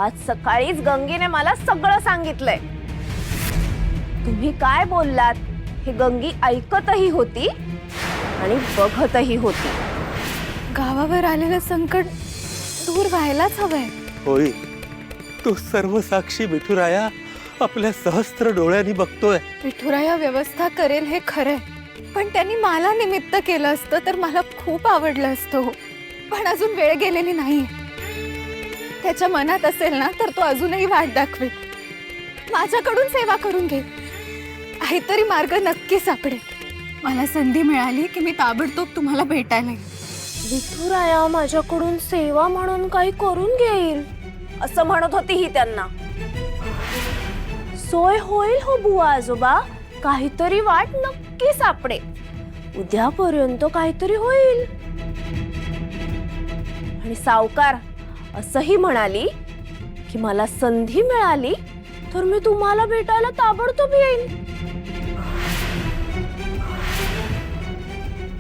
आज सकाळीच गंगेने मला सगळं सांगितलंय। तुम्ही काय बोललात हे गंगी ऐकतही होती आणि बघतही होती। गावावर आलेलं संकट दूर व्हायलाच हवंय। होय, तो सर्व साक्षी विठुराया आपल्या सहस्त्र डोळ्यांनी बघतोय। विठुराया व्यवस्था करेल हे खरंय, पण त्यांनी मला निमित्त केलं असतं तर मला खूप आवडलं असतं। पण अजून वेळ गेलेली नाहीये। त्याच्या मनात असेल ना तर तो अजूनही वाट दाखवेल। माझ्याकडून सेवा करून घे, काहीतरी मार्ग नक्की सापडेल। मला संधी मिळाली की मी ताबडतोब तुम्हाला भेटायला येईन। विठुराया माझ्याकडून सेवा म्हणून काही करून घेईल असं म्हणत होती ही त्यांना। सोय होईल हो बुवा आजोबा, काहीतरी वाट नक्की सापडेल। उद्यापर्यंत काहीतरी होईल। आणि सावकार असंही म्हणाली की मला संधी मिळाली तर मी तुम्हाला भेटायला ताबडतोब येईन।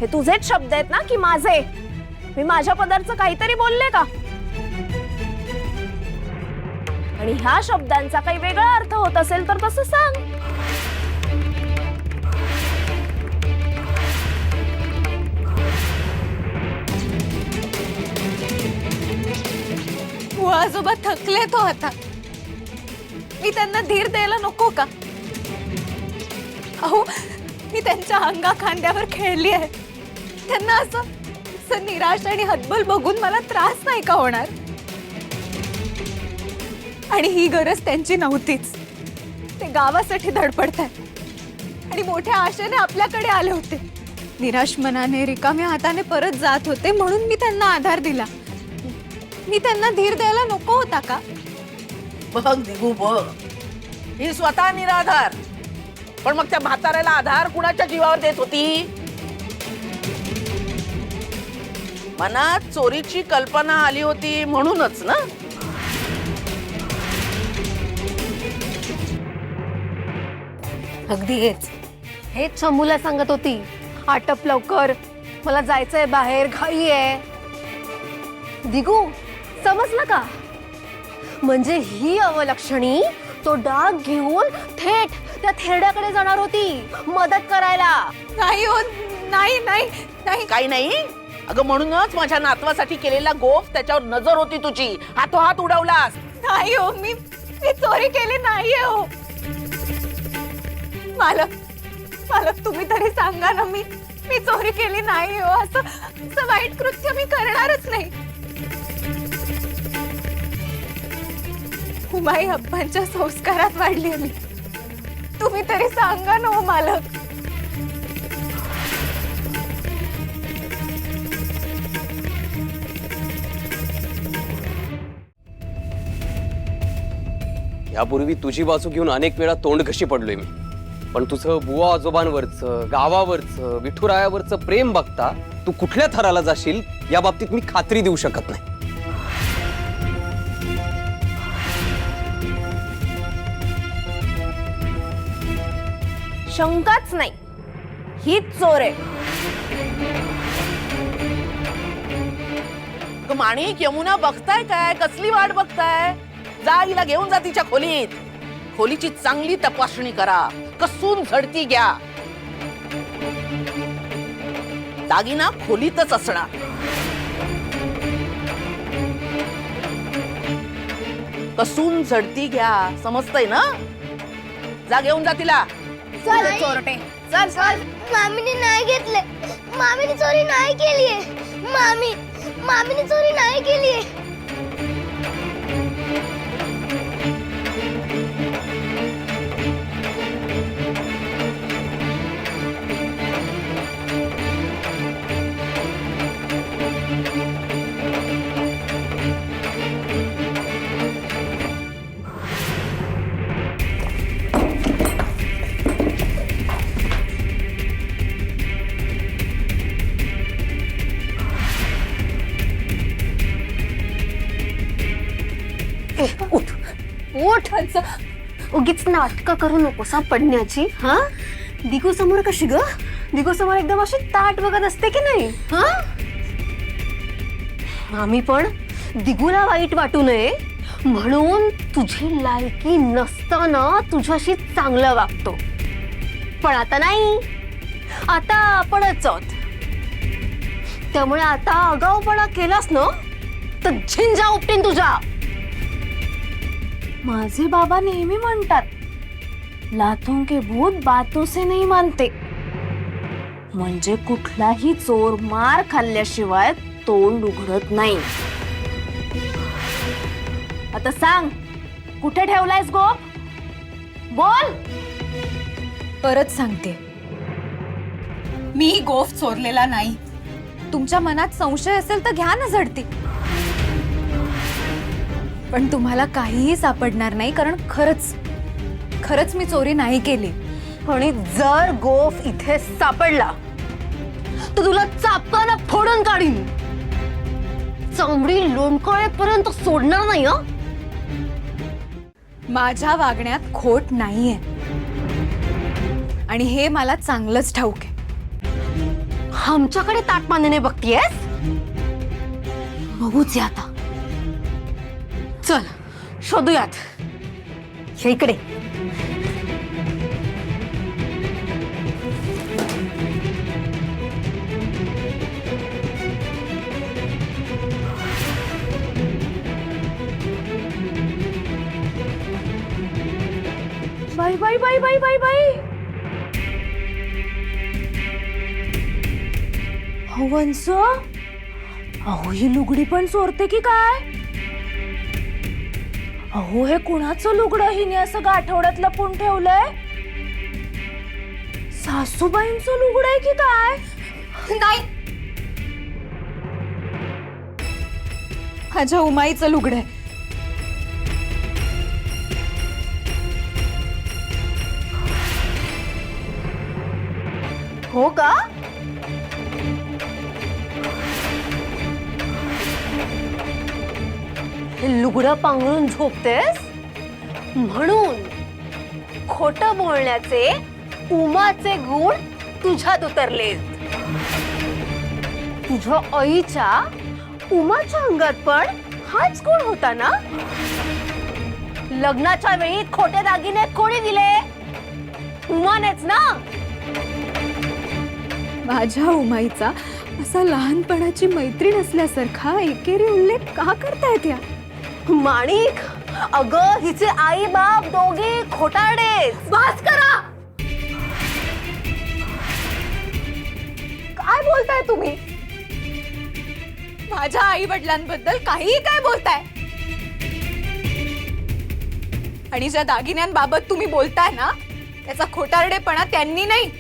हे तुझेच शब्द आहेत ना की माझे? मी माझ्या पदार्थ काहीतरी बोलले का? आणि ह्या शब्दांचा काही वेगळा अर्थ होत असेल तर तसं सांग। आजोबा थकले तो आता, मी त्यांना धीर द्यायला नको का? अहो, मी त्यांच्या अंगा खांद्यावर खेळली आहे। त्यांना असं निराश आणि हतबल बघून मला त्रास नाही का होणार? आणि ही गरज त्यांची नव्हतीच। ते गावासाठी धडपडतायत आणि मोठ्या आशेने आपल्याकडे आले होते। निराश मनाने रिकाम्या हाताने परत जात होते म्हणून मी त्यांना आधार दिला। मी त्यांना धीर द्यायला नको होता का? बघ दिगू बघ, ही स्वतः निराधार, पण मग त्या म्हाताऱ्याला आधार कुणाच्या जीवावर देत होती? मनात चोरीची कल्पना आली होती म्हणूनच ना? अगदी हेच शंभूला सांगत होती, आटप लवकर, मला जायचंय बाहेर, घाई आहे। दिगू समजलं का? म्हणजे ही अवलक्षणी तो डाग घेऊन थेट त्या थेरड्याकडे जाणार होती मदत करायला। नाही हो, नाही नाही नाही, काही नाही अगं, म्हणूनच माझ्या नातवासाठी केलेला गोफ त्याच्यावर नजर होती तुझी, हात उडवलास। नाही हो, मी चोरी केली नाहीये हो। मालक तुम्ही तरी सांगा ना, मी चोरी केली नाही हो। असं वाईट कृत्य मी करणारच नाही। हुमाई अप्पांच्या संस्कारात वाढली मी, तुम्ही तरी सांगा ना हो मालक। यापूर्वी तुझी बाजू घेऊन अनेक वेळा तोंड कशी पडलोय मी, पण तुझं बुवा आजोबांवरचं, गावावरचं, विठुरायावरचं प्रेम बघता तू कुठल्या थराला जाशील या बाबतीत मी खात्री देऊ शकत नाही। शंकाच नाही, हीच चोर आहे। अगं माणिक, यमुना बघताय काय? कसली वाट बघताय? जा, हिला घेऊन जा तिच्या खोलीत। खोलीची चांगली तपासणी करा, कसून झडती घ्या। दागिना खोलीतच असणार। कसून झडती घ्या, समजतंय ना? जा, घेऊन जा तिला। चल चोरटे, चल चल। मामीने नाही घेतले, मामीने चोरी नाही केलीये। मामीने चोरी नाही केलीये। उठ, उगीच नाटकं करू नकोस पडण्याची। हा, दिगू समोर कशी ग? दिगू समोर एकदम अशी ताट बघत असते की नाही? हा, आम्ही पण दिगूला वाईट वाटू नये म्हणून तुझी लायकी नसताना तुझ्याशी चांगलं वागतो. पण आता नाही, आता आपणच आहोत. त्यामुळे आता आगाऊपणा केलास ना तर झिंजा उपटीन तुझ्या. माझे बाबा नेहमी म्हणतात, लातों के भूत बातों से नहीं मानते. म्हणजे कुठलाही चोर मार खाल्ल्याशिवाय तोंड उघडत नाही. आता सांग, कुठे ठेवलायस गोप? बोल. परत सांगते, मी गोफ चोरलेला नाही. तुमच्या मनात संशय असेल तर घ्या ना झडती. पण तुम्हाला काहीही सापडणार नाही, कारण खरंच मी चोरी नाही केली. आणि जर गोफ इथे सापडला तर तुला चापकानं फोडून काढीन. चामडी लोणकळेपर्यंत सोडणार नाही. हं? माझ्या वागण्यात खोट नाहीये आणि हे मला चांगलंच ठाऊक आहे. आमच्याकडे ताटमानेने बघतीयस? बघूच या आता. चल शोधूयात. हे इकडे. बाई बाई बाई बाई बाई बाई, वंस, अहो ही लुगडी पण चोरते की काय? अहो हे कुणाचं लुगडं हिने असं गाठवड्यात लपून ठेवलंय? सासूबाईंचं लुगडं आहे की काय? नाही, माझ्या उमाईचं लुगडं आहे. हो का? हे लुगडं पांघरून झोपतेस म्हणून खोटं बोलण्याचे उमाचे गुण तुझ्यात उतरले. तुझ्या आईच्या उमाच्या अंगात पण हाच गुण होता ना? लग्नाच्या वेळी खोटे दागिने कोणी दिले? उमानेच ना? माझ्या उमाईचा असा लहानपणाची मैत्रीण असल्यासारखा एकेरी उल्लेख का करतायत या? माणिक, अगं हिचे आई बाप दोघे खोटारडे. बस करा. काय बोलताय तुम्ही? माझ्या आई वडिलांबद्दल काहीही काय बोलताय? आणि ज्या दागिन्यांबाबत तुम्ही बोलताय ना, त्याचा खोटारडेपणा त्यांनी नाही,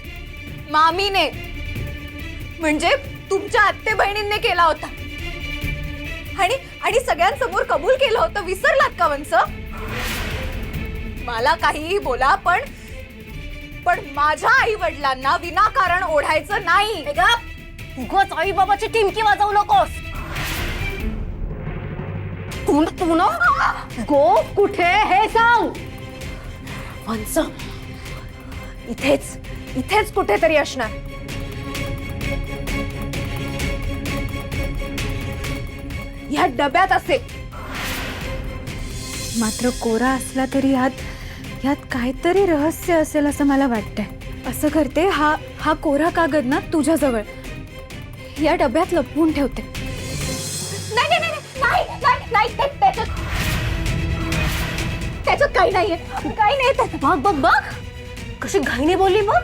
मामीने, म्हणजे तुमच्या आत्ते बहिणींनी केला होता. आणि सगळ्यांसमोर कबूल केलं होतं. विसरलात का वंस? मला काहीही बोला, पण माझ्या आई वडिलांना विनाकारण ओढायचं नाही. उगाच आई बाबाची टिमकी वाजवू नकोस. तू ना गो कुठे हे सांग. वंस, इथेच कुठेतरी असणार. ह्या डब्यात असेल. मात्र कोरा असला तरी यात काहीतरी रहस्य असेल असं मला वाटतंय. असं करते, हा कोरा कागद ना तुझ्याजवळ या डब्यात लपवून ठेवते. नाही, त्याच्यात काही नाहीये, काही नाही त्याच्यात. बघ कशी घाईने बोलली बघ.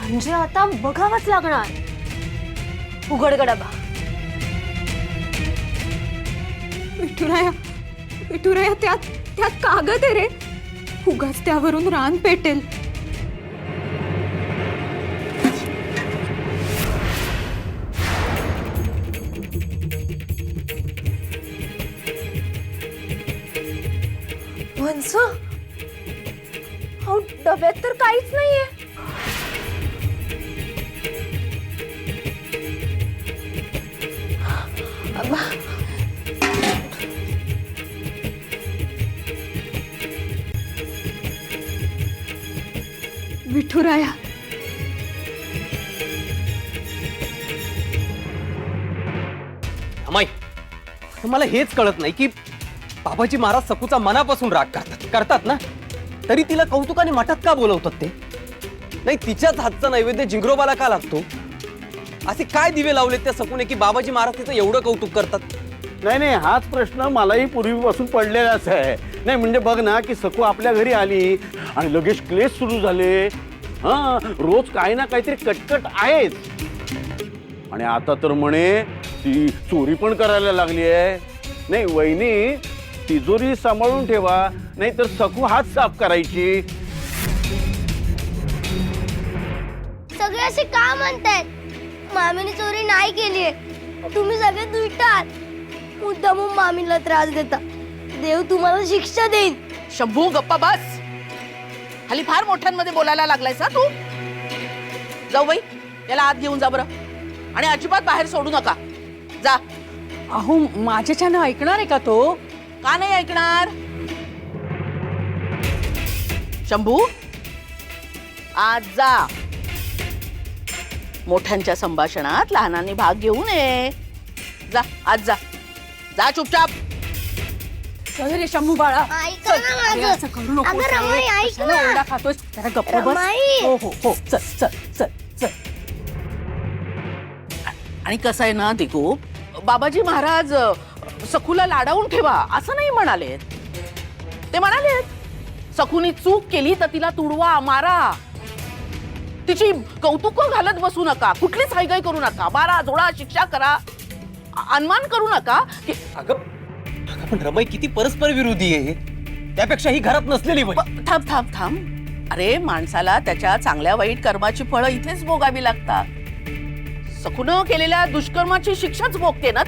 म्हणजे आता बघावंच लागणार. उघड ग डबा. विठुराया, त्यात कागद आहे रे. उगाच त्यावरून रान पेटेल. वंस, अहो डब्यात तर काहीच नाहीये. विठुराया, अमाई, मला हेच कळत नाही की बाबाजी महाराज सकूचा मनापासून राग करतात ना, तरी तिला कौतुकाने मठात का बोलवतात ते? नाही, तिच्याच हातचा नैवेद्य जिंगरोबाला का लागतो? असे काय दिवे लावलेत त्या सकूने की बाबाजी महाराज तिचं एवढं कौतुक करतात? नाही नाही, हाच प्रश्न मलाही पूर्वीपासून पडलेलाच आहे. नाही म्हणजे बघ ना, की सकू आपल्या घरी आली आणि लगेच क्लेश सुरू झाले. हा, रोज काही ना काहीतरी कटकट आहेच. आणि आता तर म्हणे ती चोरी पण करायला लागली आहे. नाही वहिनी, तिजोरी सांभाळून ठेवा, नाही तर सकू हात साफ करायची. सगळे असे का म्हणतायत? मामीने चोरी नाही केलीये. तुम्ही सगळे दुष्ट आहात. मुद्दामून मामीला त्रास देता. देव तुम्हाला शिक्षा देईन. शंभू गप्पा बस. हल्ली फार मोठ्यांमध्ये बोलायला लागलायस हा तू. जाऊ बाई, याला आत घेऊन जा बरं, आणि अजिबात बाहेर सोडू नका. जा. अहो माझ्याच्यानं ऐकणार आहे का तो? का नाही ऐकणार? शंभू, आज जा. मोठ्यांच्या संभाषणात लहानांनी भाग घेऊ नये. जा, आज जा. जा चुपचाप. चल रे शंभू बाळा, ऐका ना अरे माझं. असं करू नको. अगं रमाई, ऐक ना. ओरडा खातोस, जरा गप्प बस. रमाई. हो हो हो, चल चल चल चल. आणि कसं आहे ना दिगू, बाबाजी महाराज सखूला लाडावून ठेवा असं नाही म्हणालेत. ते म्हणालेत सखूने चूक केली तर तिला तुडवा, मारा. तिची कौतुक घालत बसू नका, कुठलीच हायगाई करू नका. मारा, झोडा, शिक्षा करा, अन्मान करू नका. अगं पण रमाई किती परस्पर विरोधी आहे. त्यापेक्षा ही घरात नसलेली बरी. थांब थांब थांब. अरे माणसाला त्याच्या चांगल्या वाईट कर्माची फळं इथेच भोगावी लागतात. सखूनं केलेल्या दुष्कर्माची शिक्षाच भोगते ना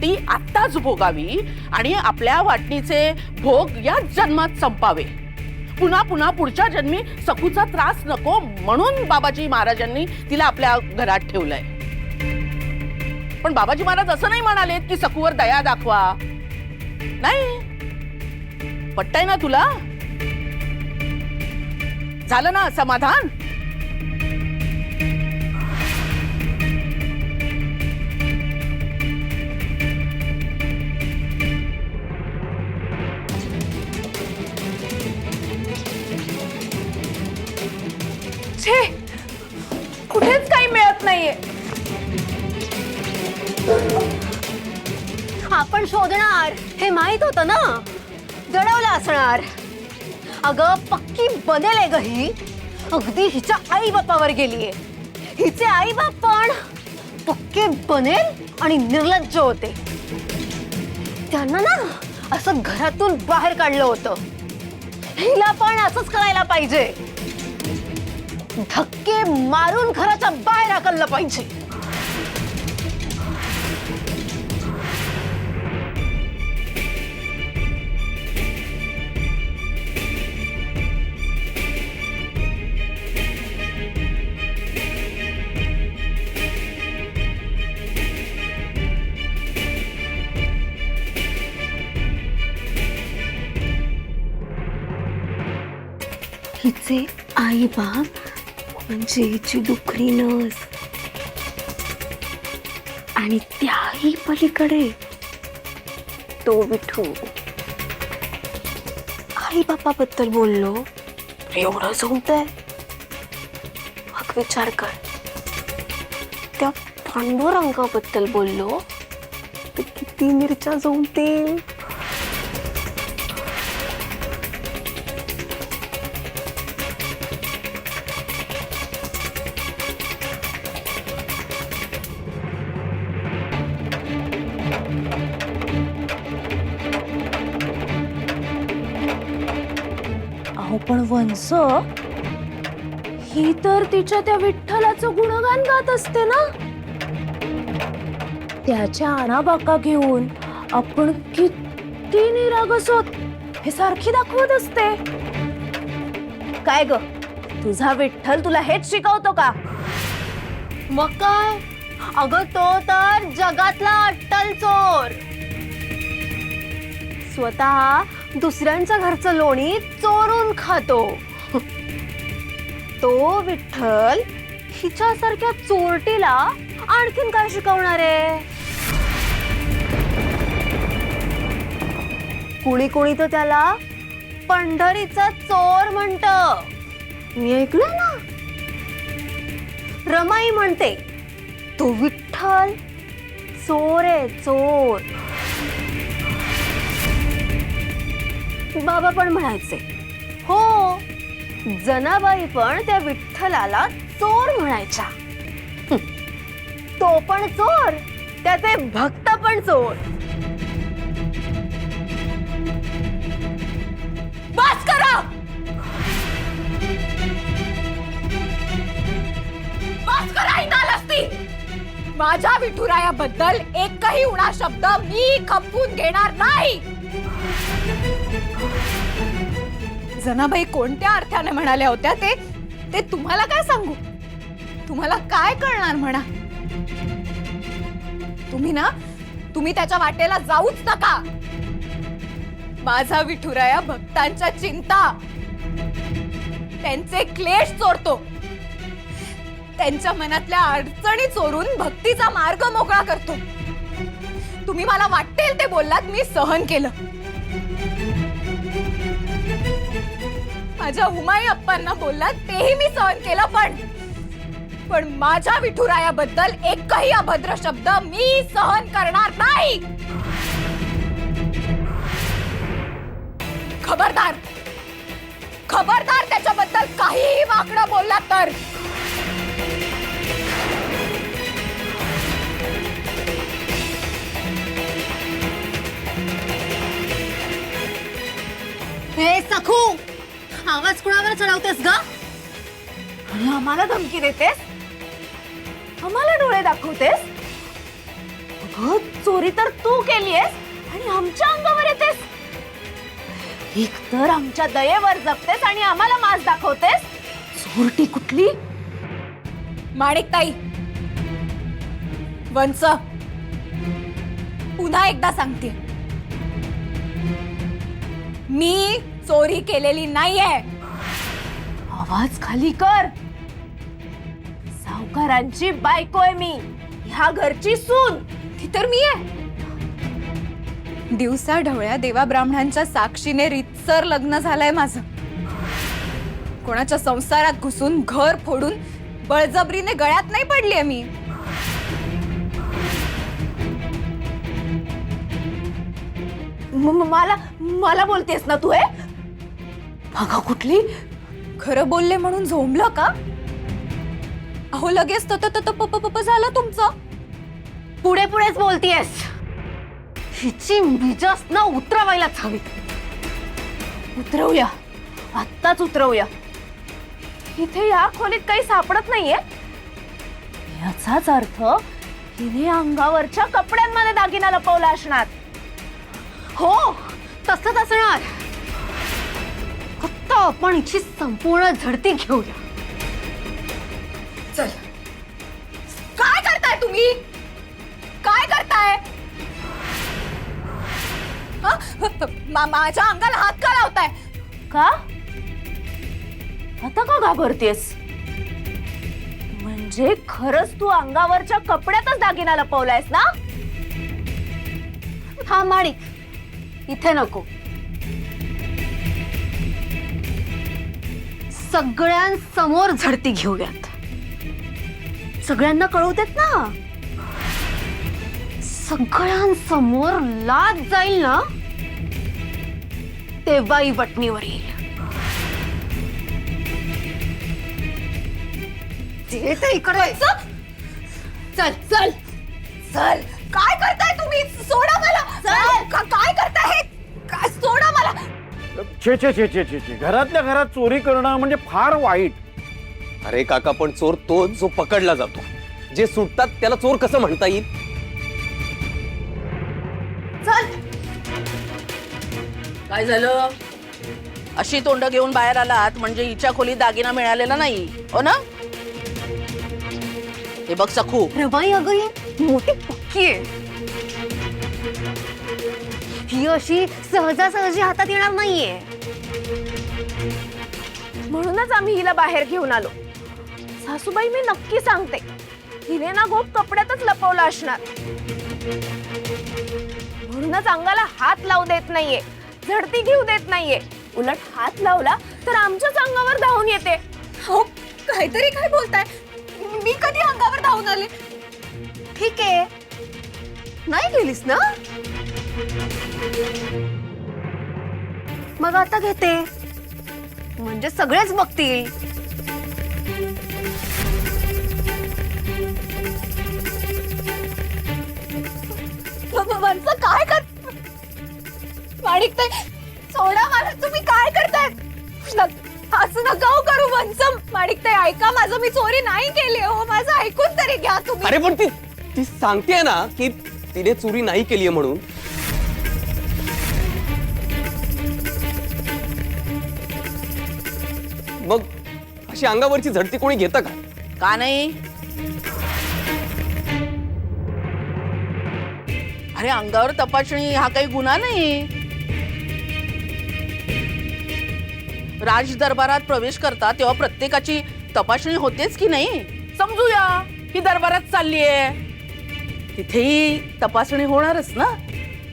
ती आत्ताच भोगावी आणि आपल्या वाटणीचे भोग याच जन्मात संपावे. पुन्हा पुन्हा पुढच्या जन्मी सखूचा त्रास नको म्हणून बाबाजी महाराजांनी तिला आपल्या घरात ठेवलंय. पण बाबाजी महाराज असं नाही म्हणालेत की सखूवर दया दाखवा. नाही, पटतंय ना तुला? झालं ना समाधान? छे, कुठेच काही मिळत नाहीये. आपण शोधणार हे माहित होतं ना, दडवलं असणार. अगं पक्की बनेल आहे ग ही. अगदी हिच्या आई बापावर गेलीये. हिचे आई बाप पण पक्के बनेल आणि निर्लज्ज होते. त्यांना ना असं घरातून बाहेर काढलं होतं. हिला पण असंच करायला पाहिजे. धक्के मारून घराच्या बाहेर हाकललं पाहिजे. हिचे आई बाप म्हणजे हिची दुखरी नस, आणि त्याही पलीकडे तो विठू. आई बापाबद्दल बोललो एवढं जमतंय. मग विचार कर, त्या पांडुरंगाबद्दल बोललो तर किती मिरच्या जमतील. अहो पण वंस, ही तर तिच्या त्या विठ्ठलाचं गुणगान गात असते ना. त्याच्या आणाबाका घेऊन आपण किती निरागस होत हे सारखी दाखवत असते. काय ग, तुझा विठ्ठल तुला हेच शिकवतो का? मग काय, अगं तो तर जगातला अट्टल चोर. स्वतः दुसऱ्यांच्या घरचं लोणी चोरून खातो. तो विठ्ठल हिच्यासारख्या चोरटीला आणखीन काय शिकवणार आहे? कुणी कुणी तर त्याला पंढरीचा चोर म्हणत. मी ऐकलं ना. रमाई म्हणते तो विठ्ठल चोर आहे, चोर. बाबा पण म्हणायचे हो, जनाबाई पण त्या विठ्ठलाला चोर म्हणायच्या. तो पण चोर, त्याचे भक्त पण चोर. बस करा, बस करा ही नालस्ती. माझ्या विठुरायाबद्दल एकही उणा शब्द मी खपवून घेणार नाही. जनाबाई कोणत्या अर्थाने म्हणाल्या होत्या ते तुम्हाला काय सांगू? तुम्हाला काय कळणार म्हणा. तुम्ही त्याच्या वाटेला जाऊच नका. माझा विठुराया भक्तांच्या चिंता, त्यांचे क्लेश चोरतो. त्यांच्या मनातल्या अडचणी चोरून भक्तीचा मार्ग मोकळा करतो. तुम्ही मला वाटेल ते बोललात, मी सहन केलं. माझ्या उमाई अप्पांना बोललात, तेही मी सहन केलं. पण माझ्या विठुरायाबद्दल एकही अभद्र शब्द मी सहन करणार नाही. खबरदार, खबरदार त्याच्याबद्दल काहीही वाकडं बोललात तर. हे सखू, आवाज कुणावर चढवतेस ग? आणि आम्हाला धमकी देतेस, आम्हाला डोळे दाखवतेस. अगं, चोरी तर तू केलीयस आणि आमच्या अंगावर येतेस. एक तर आमच्या दयेवर जगतेस आणि आम्हाला मास दाखवतेस. चोरटी कुठली? माणिकताई, वंच, पुन्हा एकदा सांगते, मी चोरी केलेली नाहीये. आवाज खाली कर. सावकारांची बायको आहे मी, ह्या घरची सून. ती तर मी आहे. दिवसा ढवळ्या देवा ब्राह्मणांच्या साक्षीने रीतसर लग्न झालंय माझं. कोणाच्या संसारात घुसून घर फोडून बळजबरीने गळ्यात नाही पडलीये मी. मला बोलतेस ना तू? अगं कुठली? खरं बोलले म्हणून झोंबलं का? अहो लगेच झालं तुमचं. पुढे पुढेच बोलतीयस. हिची बीजस ना उतरवायलाच हवी. उतरवूया, आत्ताच उतरवूया. इथे या खोलीत काही सापडत नाहीये. याचाच अर्थ हिने अंगावरच्या कपड्यांमध्ये दागिना लपवला असणार. हो, तसंच असणार. फक्त आपण हिची संपूर्ण झडती घेऊया. चल, काय करताय तुम्ही? काय करताय? माझ्या अंगाला हात का लावताय? का? आता का घाबरतेस? म्हणजे खरंच तू अंगावरच्या कपड्यातच दागिना लपवलायस ना? हा माणिक, इथे नको. सगळ्यांसमोर झडती घेऊयात. सगळ्यांना कळू देत ना. सगळ्यांसमोर लाज जाईल ना, तेव्हा ही वटणीवर येईल. इकडे चल चल चल. काय करताय तुम्ही? सोडा मला. काय करताय हे? काय? सोडा मला. छे छे छे छे छे छे. घरातल्या घरात चोरी करणं म्हणजे फार वाईट. अरे काका, पण चोर तो जो पकडला जातो. जे सुटतात त्याला चोर कसं म्हणता येईल? चल. काय झालं? अशी तोंड घेऊन बाहेर आलात म्हणजे हिच्या खोलीत दागिना मिळालेला नाही, हो ना? हे बघ सखू, रमाई, अगं ही मोठी पक्की आहे. ही अशी सहजासहजी हातात येणार नाहीये. म्हणूनच आम्ही हिला बाहेर घेऊन आलो. सासूबाई, मी नक्की सांगते, हिने ना गोप कपड्यातच लपवला असणार. म्हणूनच अंगाला हात लावू देत नाहीये. झडती घेऊ देत नाहीये. उलट हात लावला तर आमच्याच अंगावर धावून येते. हो काहीतरी काय बोलताय? मी कधी अंगावर धावून आले? ठीक आहे, नाही गेलीस ना? मग आता घेते, म्हणजे सगळेच बघतील. वंच काय कर माणिक ते सोडा मला. तुम्ही काय करताय? असं नका हो करू वंच. माणिक ते ऐका माझं, मी चोरी नाही केली हो. माझं ऐकून तरी घ्या तुम्ही. अरे पण ती सांगतेय ना की तिने चोरी नाही केली म्हणून. मग अशी अंगावरची झडती कोणी घेतं का नाही? अरे अंगावर तपासणी हा काही गुन्हा नाही. राज दरबारात प्रवेश करता तेव्हा प्रत्येकाची तपासणी होतेच की नाही. समजूया ही दरबारात चाललीये, तिथेही तपासणी होणारच ना.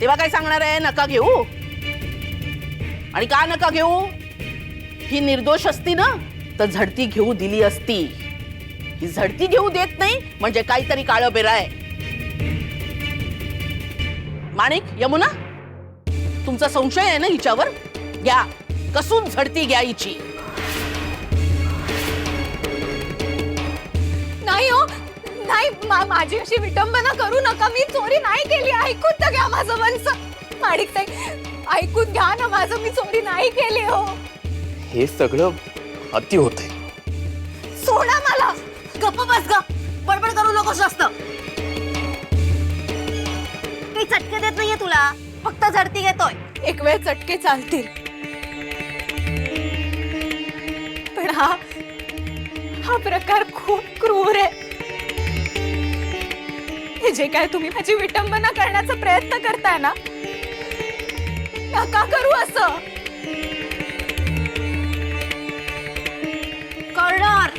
तेव्हा काय सांगणार आहे नका घेऊ? आणि का नका घेऊ? ही निर्दोष असती ना तर झडती घेऊ दिली असती. ही झडती घेऊ देत नाही म्हणजे काहीतरी काळं बेरा आहे. माणिक, यमुना, तुमचा संशय आहे ना हिच्यावर? घ्या कसून झडती घ्या हिची. नाही हो नाही, माझी अशी विटंबना करू नका. मी चोरी नाही केली. ऐकून तर घ्या माझं वंच. माणिक ताई ऐकून घ्या ना माझं, मी चोरी नाही केली हो. हे सगळं अति होतंय. सोडा मला. गप्प बस ग, बडबड करू नकोस जास्त. काही चटके देत नाहीये तुला, फक्त झडती घेतोय. एक वेळ चटके चालतील, पण हा प्रकार खूप क्रूर आहे. हे जे काय तुम्ही माझी विटंबना करण्याचा प्रयत्न करताय ना, नका करू असं. करणार.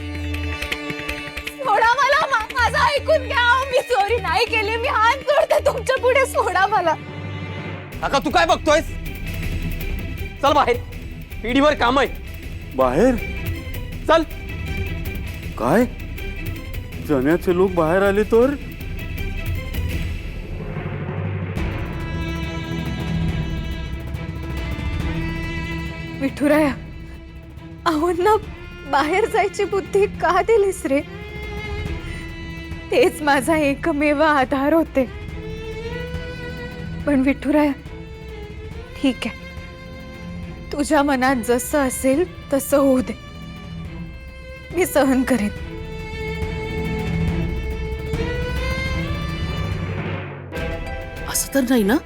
सोडा मला. माझं ऐकून घ्या. मी चोरी नाही केली. मी हात जोडते तुमच्या पुढे. सोडा मला. काका तू काय बघतोयस? चल बाहेर, पिढीवर काम आहे. बाहेर चल. काय? जण्याचे लोक बाहेर आले तर? विठुराया, अहोंना बाहेर जायची बुद्धी का दिलीस रे? तेच माझा एकमेव आधार होते. पण विठुराया, ठीक आहे, तुझ्या मनात जसं असेल तसं होऊ दे. मी सहन करेन. असं तर नाही ना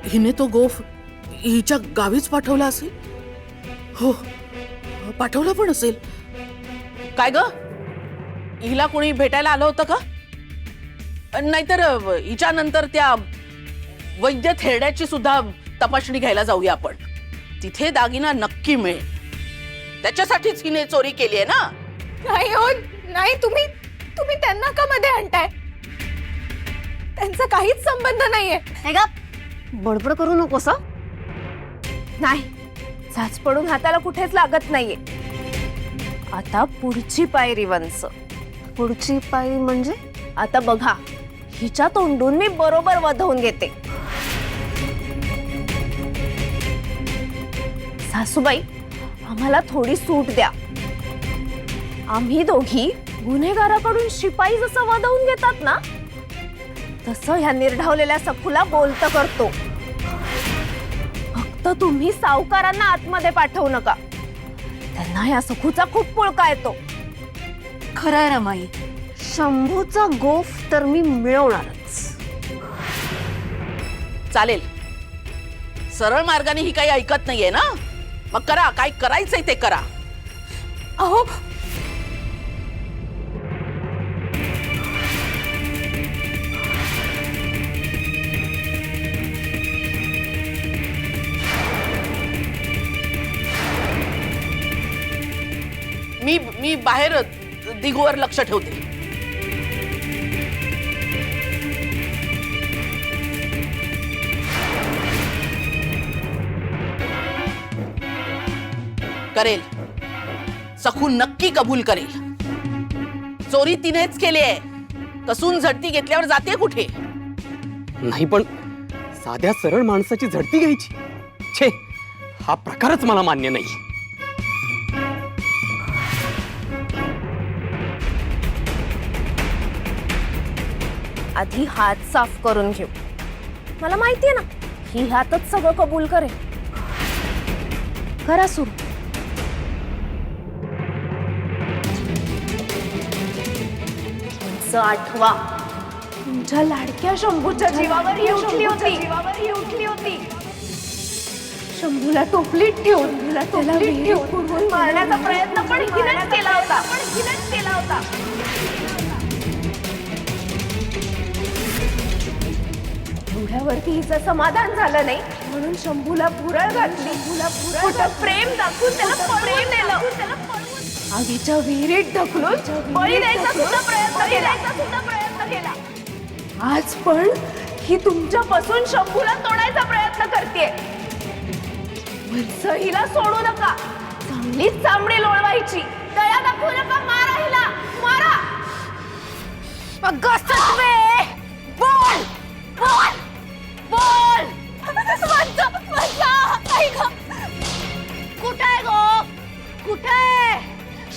हिने तो गोफ हिच्या गावीच पाठवला असेल? हो पाठवला पण असेल. काय ग, हिला कोणी भेटायला आलं होतं का? नाहीतर हिच्या नंतर त्या वैद्य थेरड्याची सुद्धा तपासणी घ्यायला जाऊया आपण. तिथे दागिना नक्की मिळेल. त्याच्यासाठीच हिने चोरी केली आहे ना? नाही हो नाही, तुम्ही त्यांना का मध्ये आणताय? त्यांचा काहीच संबंध नाहीये. हे ग, बडबड करू नकोस. नाही, झाच पडून हाताला कुठेच लागत नाहीये. आता पुढची पायरी वंच. पुढची पायरी म्हणजे? आता बघा, हिच्या तोंडून मी बरोबर वधवून घेते. सासूबाई, आम्हाला थोडी सूट द्या. आम्ही दोघी गुन्हेगाराकडून शिपाई जसं वधवून घेतात ना, तसं ह्या निर्ढावलेल्या सखूला बोलतं करतो. फक्त तुम्ही सावकारांना आतमध्ये पाठवू नका. त्यांना या सखूचा खूप पुळका येतो. खरंय रमाई, शंभूचा गोफ तर मी मिळवणारच. चालेल, सरळ मार्गाने ही काही ऐकत नाहीये ना. मग करा, काय करायचंय ते करा. अहो मी बाहेर दिगूवर लक्ष ठेवते. करेल. सखू नक्की कबूल करेल. चोरी तिनेच केली आहे. कसून झडती घेतल्यावर जाते कुठे? नाही पण साध्या सरळ माणसाची झडती घ्यायची, छे, हा प्रकारच मला मान्य नाही. आधी हात साफ करून घेऊ. मला माहितीये ना ही हातच सगळं कबूल करेल. करा सुरू. आठवा, तुमच्या लाडक्या शंभूच्या जीवावर ही उठली होती. शंभूला टोपलीत ठेवून त्याला विहिरीत बुडवून मारण्याचा प्रयत्न पण हिनेच केला होता. एवढ्यावरती हिचं समाधान झालं नाही म्हणून शंभूला भुरळ घातली. खोटं प्रेम दाखवून त्याला पळवून नेलं. आगीच्या विहिरीत ढकलून बळी द्यायचा सुद्धा प्रयत्न केला. आज पण ही तुमच्यापासून शंभूला तोडायचा प्रयत्न करते. हिला सोडू नका. चांगलीच चांबडी लोळवायची. दया दाखवू नका. मारा हिला, मारा. अगं सत्वे, बोल बोल बोल. कुठे आहे गोफ? कुठे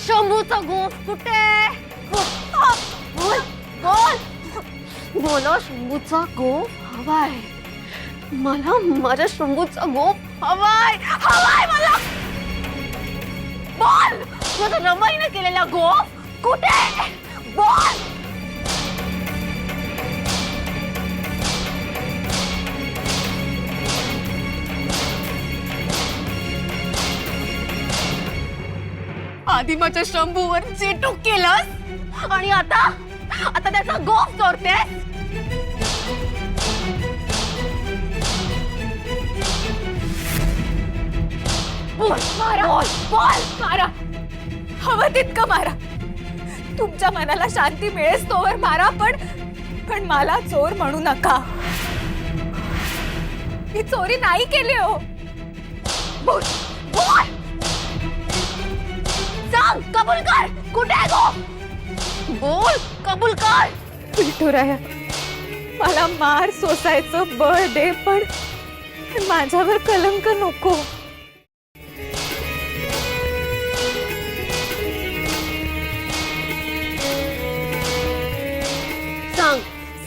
शंभूचा गोफ? कुठे? बोल बोल बोला. शंभूचा गोफ हवाय मला. माझ्या शंभूचा गोफ हवाय मला. बोल. माझा रमाईने केलेला गोफ कुठे? बोल. आधी माझ्या शंभूवर चेटूक केलंस आणि आता त्याचा गोफ चोरते. मारा. हवं तितकं मारा. तुमच्या मनाला शांती मिळेस तोवर मारा, पण मला चोर म्हणू नका. मी चोरी नाही केली हो. बोल बोल. सांग, कबूल कर. कुठे आहे गोफ? बोल, कबूल कर. विठुराया, मला मार सोसायचं बळ दे, पण माझ्यावर कलंक नको.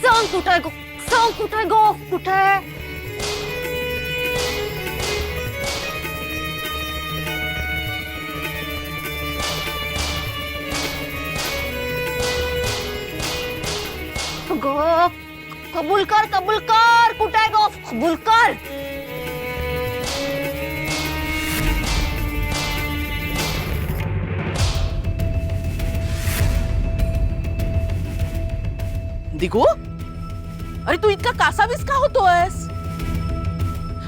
सांग कुठे गो? सांग कुठे गोफ? कुठे? गोफ कबूल कर. कुठे आहे गोफ? कबूल कर. दिगू, अरे तू इतका कासावीस का होतोयस?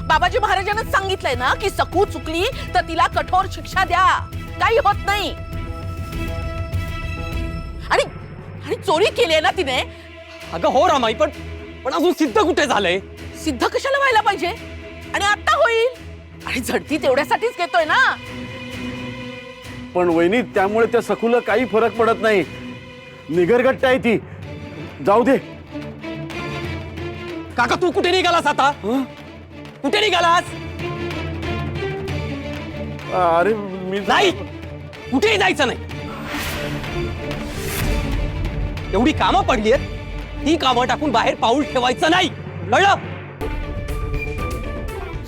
बाबाजी महाराजांनाच सांगितलंय ना की सकू चुकली तर तिला कठोर शिक्षा द्या, काही होत नाही. आणि चोरी केली आहे ना तिने. अगं हो रामाई, पण अजून सिद्ध कुठे झालंय? सिद्ध कशाला व्हायला पाहिजे? आणि आता होईल. आणि झडती तेवढ्यासाठीच घेतोय ना. पण वहिनी, त्यामुळे त्या सखूला काही फरक पडत नाही. निगरगट्ट आहे ती. जाऊ दे. काका तू कुठे निघालास आता? कुठे निघालास? अरे मी नाही, कुठेही जायचं नाही. एवढी कामं पडली आहेत, ती कामं टाकून बाहेर पाऊल ठेवायचं नाही, कळलं?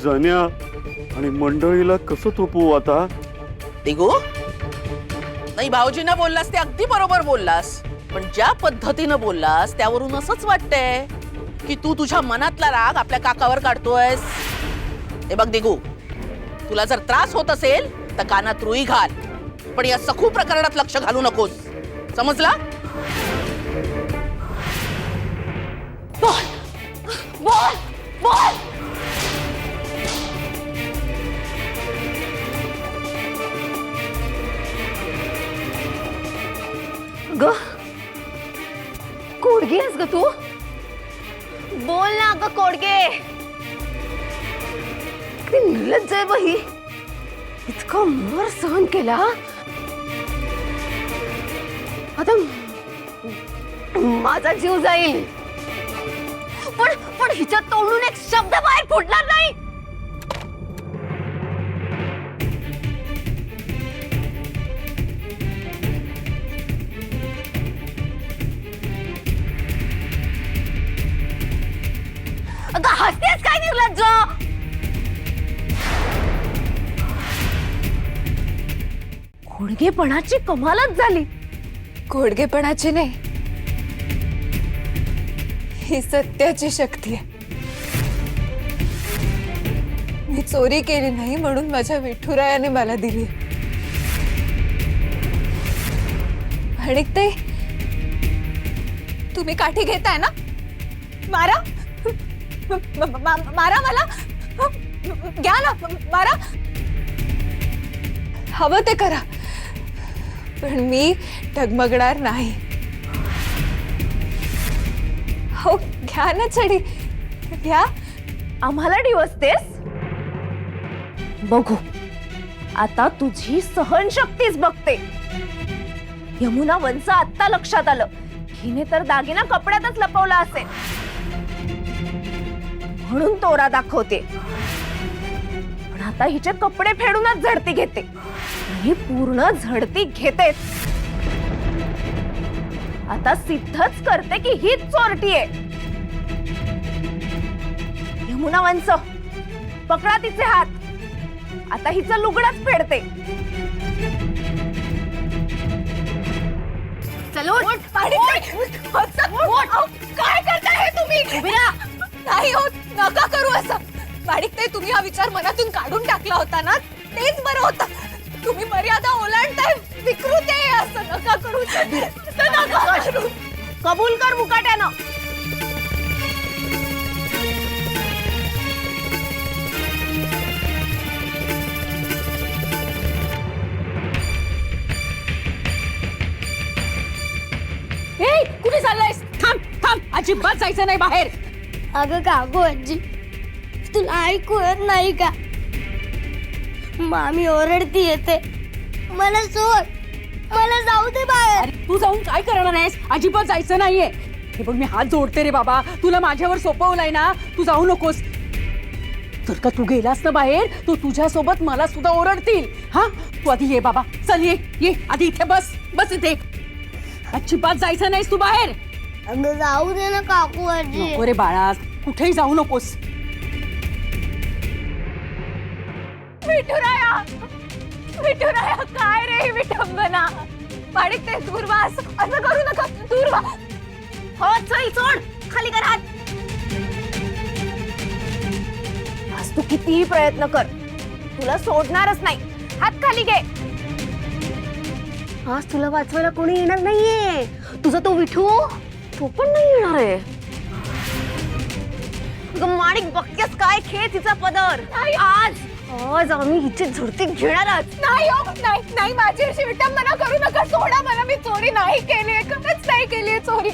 जाण्या आणि मंडळीला कसं थोपवू आता? दिगू, नाही भाऊजींना बोललास ते अगदी बरोबर बोललास, पण ज्या पद्धतीनं बोललास त्यावरून असंच वाटतंय की तू तुझ्या मनातला राग आपल्या काकावर काढतोयस. हे बघ दिगू, तुला जर त्रास होत असेल तर कानात रुई घाल, पण या सखू प्रकरणात लक्ष घालू नकोस, समजला? बोल बोल बोल. ग कोडगे आहेस ग तू? बोल ना ग कोडगे. किती निर्लज्ज आहे बाई. इतकं मर सहन केला, आता माझा जीव जाईल, पण हिच्या तोंडून एक शब्द बाहेर फुटणार नाही. अगं हसतेस काय निर्लज्ज? खोडगेपणाची कमालच झाली. घोडगेपणाची नाही, ही सत्याची शक्ती आहे. मी चोरी केली नाही म्हणून माझ्या विठुरायाने मला दिली. आणि ते तुम्ही काठी घेताय ना, मारा मारा मला, घ्या ना, मारा, हवं ते करा, पण मी डगमगणार नाही. हो घ्या ना छडी, घ्या. आम्हाला डिवसतेस? बघू आता तुझी सहनशक्तीच बघते. यमुना वंच आत्ता लक्षात आलं, हिने तर दागिना कपड्यातच लपवला असेल म्हणून तोरा दाखवते. पण आता हिचे कपडे फेडूनच झडती घेते आणि पूर्ण झडती घेतेच. आता सिद्धच करते की हीच चोरटी आहे. यमुना वंच, पकडा तिचे हात. आता हिचं लुगडच फेडते. चलो काय करताय हे तुम्ही? नाही होत, नका करू असं. वाडिक ते तुम्ही हा विचार मनातून काढून टाकला होता ना, तेच बरं होतं. तुम्ही मर्यादा ओलांडताय, विकृत आहे, असं नका करू. असं नका करू. कबूल कर मुकाट्यानं. ए कुठे चाललायस? थांब थांब, अजिबात जायचं नाही बाहेर. अगं काकू आजी, तुला ऐकू येत नाही का? मामी ओरडती येते. मला सोड, मला जाऊ दे बाहेर. अरे तू जाऊन काय करणार आहेस? अजिबात जायचं नाहीये. हे बघ, मी हात जोडते रे बाबा, तुला माझ्यावर सोपवलंय ना, तू जाऊ नकोस. जर का तू गेलास ना बाहेर, तो तुझ्यासोबत मला सुद्धा ओरडतील. हा, तू आधी ये बाबा, चल ये ये, आधी इथे बस, बस इथे. अजिबात जायचं नाहीस तू बाहेर. अगं जाऊ दे ना काकू आजी. नको रे बाळा, कुठेही जाऊ नकोस. विठुराया, विठुराया, काय रे ही विठंबना? वाडिक ते दूरवास, असं करू नका. दूरवा. हो चल, सोड, खाली कर हात. आज तू कितीही प्रयत्न कर, तुला सोडणारच नाही. हात खाली घे. आज तुला वाचवायला कोणी येणार नाहीये. तुझा तो विठू, तो पण नाही येणार आहे. अगं माणिक, बघतेस काय खेळ तिचा पदर. आज आज आम्ही हिची झडती घेणारच. नाही हो, नाही नाही, माझी अशी विटंबना करू नका. सोडा मला, मी चोरी नाही केली, कधीच नाही केली चोरी.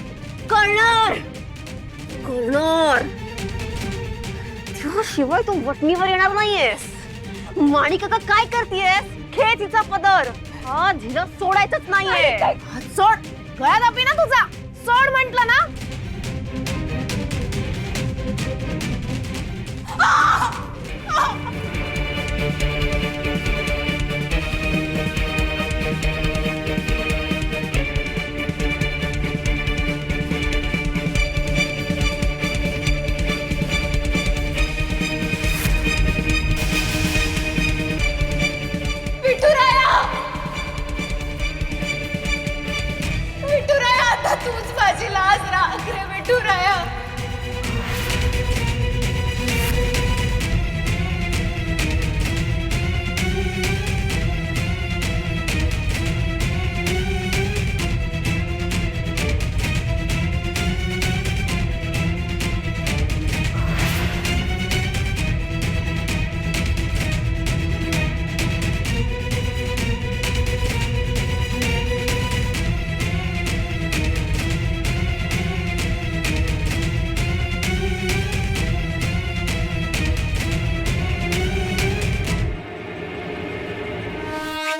करणार करणार, त्याशिवाय तू वटणीवर येणार नाहीयेस. माणिक का काय करतेस? खेळ तिचा पदर. आज हिला सोडायचंच नाहीये. हात सोड, गळा दाबी ना तुझा. सोड म्हंटल ना. विठुराया, विठुराया, आता तूच माझी लाज राख रे विठुराया.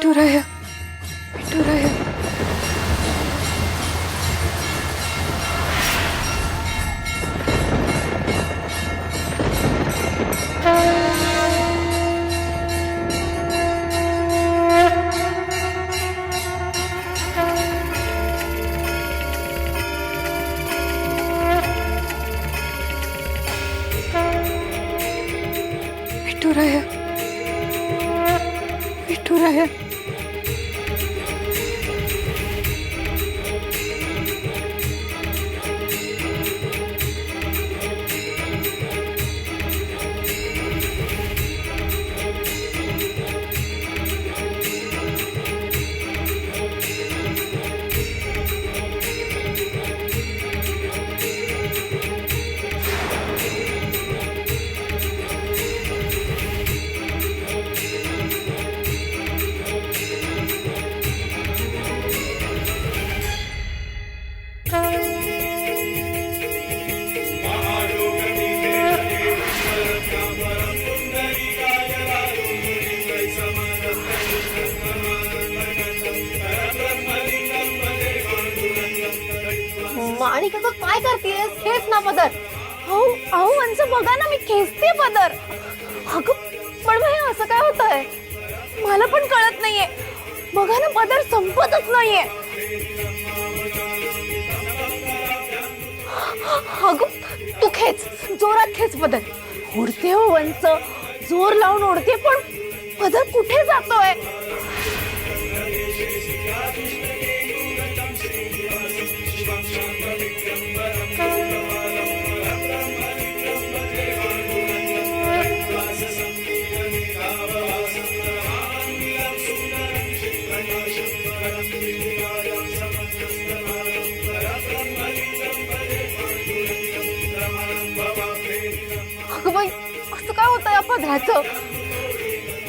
विठुराया विठुराया विठुराया विठुराया माणिक अगं काय करतेस? खेच ना पदर. अहो अहो वंच बघा ना, मी खेचते पदर. अगं पण हे असं काय होतंय? मला पण कळत नाहीये. बघा ना, पदर संपतच नाहीये. अगं तू खेच, जोरात खेच पदर. ओढते हो वंच, जोर लावून ओढते, पण पदर कुठे जातोय? अगं बाई, असं काय होतंय या पदराचं?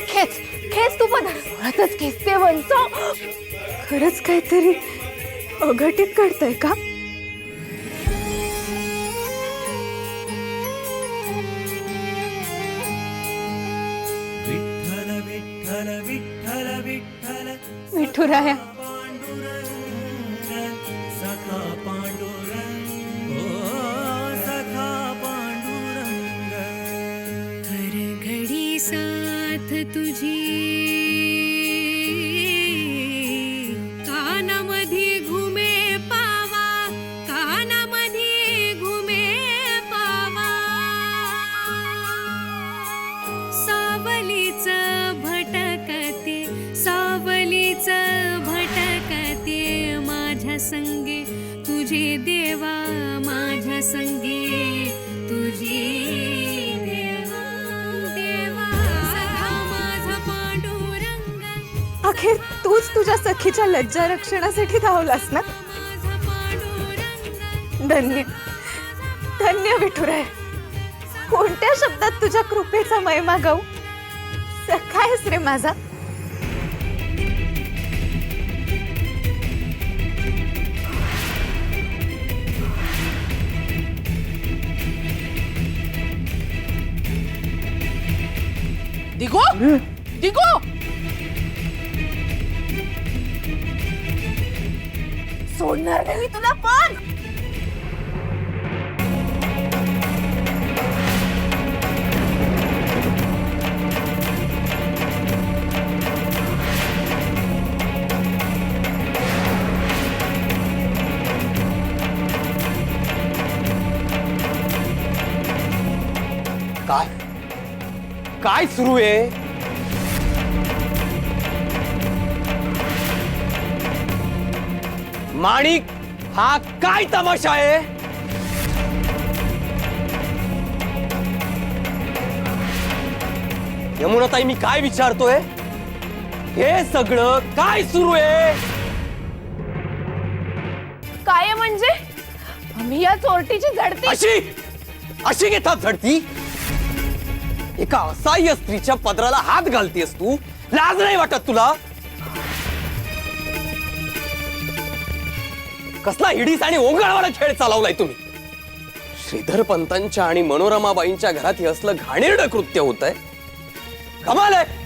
खेच खेच तू पदर. जोरातच खेचते वंच. खरंच काहीतरी अघटित घडतंय का? विठुराया हर घडी साथ तुझी कानामध्ये घुमे पावा, कानामध्ये घुमे पावा. सावलीच भटकते, सावलीच भटकते माझ्या संगे तुझे देवा, माझ्या संगे तुझी देवा, देवा माझा पांडुरंग. अखेर तूच तुझ्या सखीच्या लज्जा रक्षणासाठी धावलास ना? माझा पांडुरंग. धन्य धन्य विठुराया. कोणत्या शब्दात तुझ्या कृपेचा महिमा गाऊ? सखायस रे माझा. दिगो दिगो, सोडणार नाही मी तुला पण. काय काय सुरू आहे? माणिक, हा काय तमाशा आहे? यमुनाताई, मी काय विचारतोय? हे सगळं काय सुरू आहे? काय म्हणजे? आम्ही या चोरटीची झडती. अशी अशी घेतात झडती? एका असहाय्य स्त्रीच्या पदराला हात घालतेस तू? लाज नाही वाटत तुला? कसला हिडीस आणि ओंगाळवाडा खेळ चालवलाय तुम्ही? श्रीधर पंतांच्या आणि मनोरमाबाईंच्या घरात हे असलं घाणेरडं कृत्य होत आहे. कमाल आहे.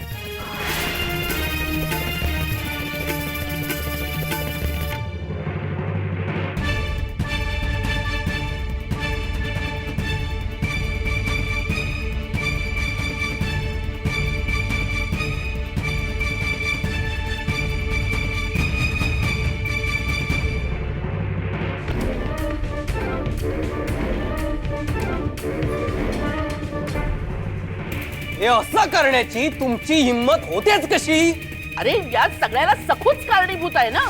हे असं करण्याची तुमची हिंमत होतेच कशी? अरे या सगळ्याला सखूच कारणीभूत आहे ना.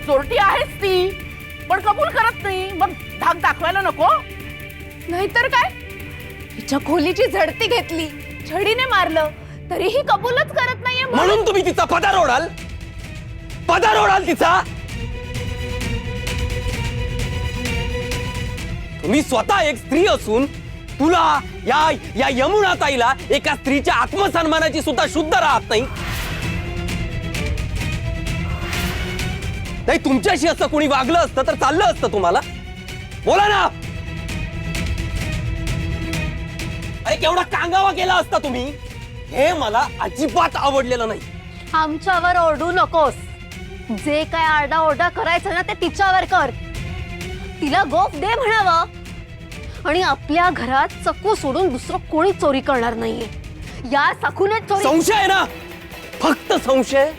चोरटी आहेच ती, पण कबूल करत नाही. मग धाक दाखवायला नको? नाहीतर काय, तिच्या खोलीची झडती घेतली, छडीने मारलं, तरीही कबूलच करत नाहीये. म्हणून तुम्ही तिचा पदार ओढाल तिचा. तुम्ही स्वतः एक स्त्री असून तुला या यमुना ताईला एका स्त्रीच्या आत्मसन्मानाची सुद्धा शुद्ध राहत नाही. नाही तुमच्याशी असं कोणी वागलं असतं तर चाललं असतं तुम्हाला? बोला ना. अरे केवढा कांगावा केला असता तुम्ही. हे मला अजिबात आवडलेलं नाही. आमच्यावर ओरडू नकोस. जे काय आरडाओरडा करायचं ना ते तिच्यावर कर. तिला गोफ दे म्हणावं. आणि आपल्या घरात चकू सोडून दुसरं कोणी चोरी करणार नाहीये. या सखूने चोरी. संशय आहे ना, फक्त संशय.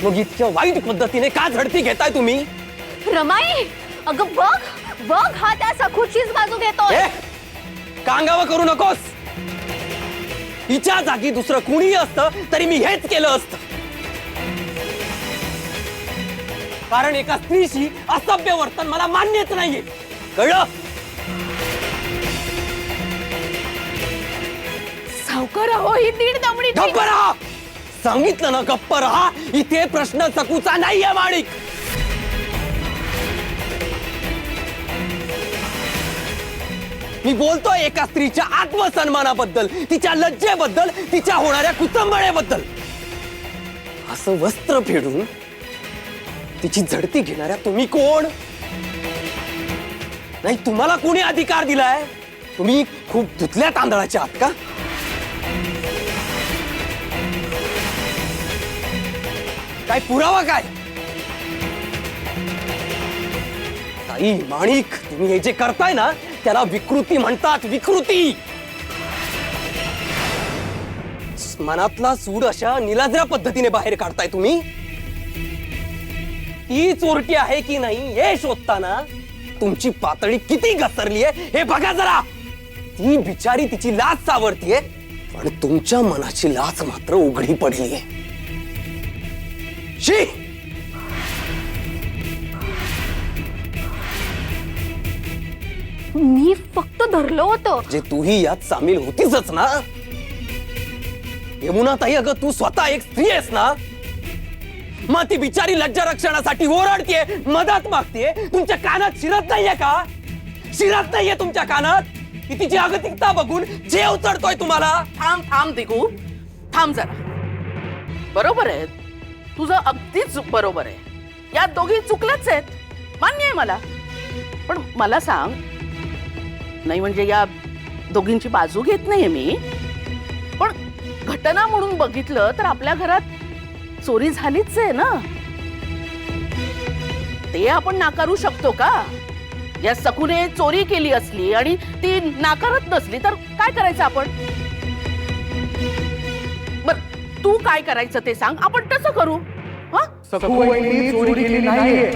मग इतक्या वाईट पद्धतीने का झडती घेताय तुम्ही? रमाई, अगं बघ बघ, हा त्या सखूचीच बाजू घेतोय. कांगावा करू नकोस. हिच्या जागी दुसरं कुणीही असतं तरी मी हेच केलं असतं. कारण एका स्त्रीशी असभ्य वर्तन मला मान्यच नाहीये. कळलं? सावकार अहो, ही दीड दमडी. गप्प राहा. सांगितलं ना गप्प राहा. इथे प्रश्न चकूचा नाहीये माणिक. मी बोलतोय एका स्त्रीच्या आत्मसन्मानाबद्दल, तिच्या लज्जेबद्दल, तिच्या होणाऱ्या कुचंबळेबद्दल. असं वस्त्र फेडून तिची झडती घेणाऱ्या तुम्ही कोण? नाही तुम्हाला कोणी अधिकार दिलाय? तुम्ही खूप धुतल्या तांदळाच्या आहात का? काय पुरावा काय? ताई माणिक, तुम्ही हे जे करताय ना त्याला विकृती म्हणतात. विकृती. मनातला सूड अशा निलाजऱ्या पद्धतीने बाहेर काढताय तुम्ही. ती चोरटी आहे की नाही हे शोधताना तुमची पातळी किती घसरली आहे हे बघा जरा. ती बिचारी तिची लाज सावरतीये, पण तुमच्या मनाची लाज मात्र उघडी पडलीये. शी. मी फक्त धरलं होतं. जे तूही यात सामील होतीच ना. यमुना ताई, अगं तू स्वतः एक स्त्री आहेस ना. मग ती बिचारी लज्जा रक्षणासाठी ओरडतीये, मदत मागतीये. तुमच्या कानात शिरत नाहीये का? शिरत नाहीये तुमच्या कानात? की तिची अगतिकता बघून जेव चढतोय तुम्हाला? थांब दिगू, थांब जरा. बरोबर आहे तुझं, अगदीच बरोबर आहे. या दोघी चुकल्याच आहेत, मान्य आहे मला. पण मला सांग, नाही म्हणजे या दोघींची बाजू घेत नाहीये मी, पण घटना म्हणून बघितलं तर आपल्या घरात चोरी झालीच आहे ना. ते आपण नाकारू शकतो का? या सखूने चोरी केली असली आणि ती नाकारत नसली तर काय करायचं आपण? बर, तू काय करायचं ते सांग, आपण तसं करू. हा, सखूबाईंनी चोरी केली नाहीये.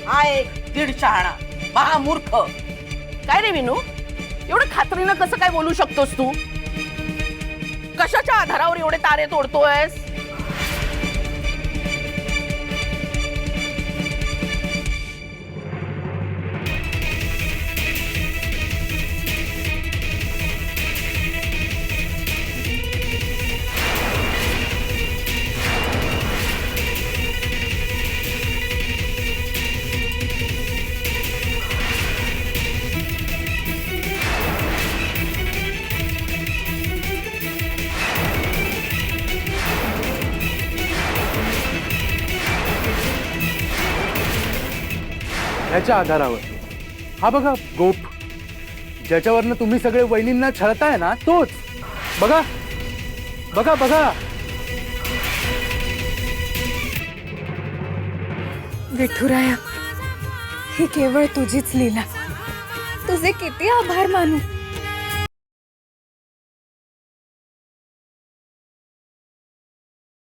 हा एक दीड शहाणा महामूर्ख. काय रे विनू, एवढं खात्रीनं कसं काय बोलू शकतोस तू? कशाच्या आधारावर एवढे तारे तोडतोयस? ह्याच्या आधारावर हा बघा गोप, ज्याच्यावरनं तुम्ही सगळे वहिनींना छळताय ना तोच. बघा बघा बघा. विठुराया, ही केवळ तुझीच लीला. तुझे किती आभार मानू.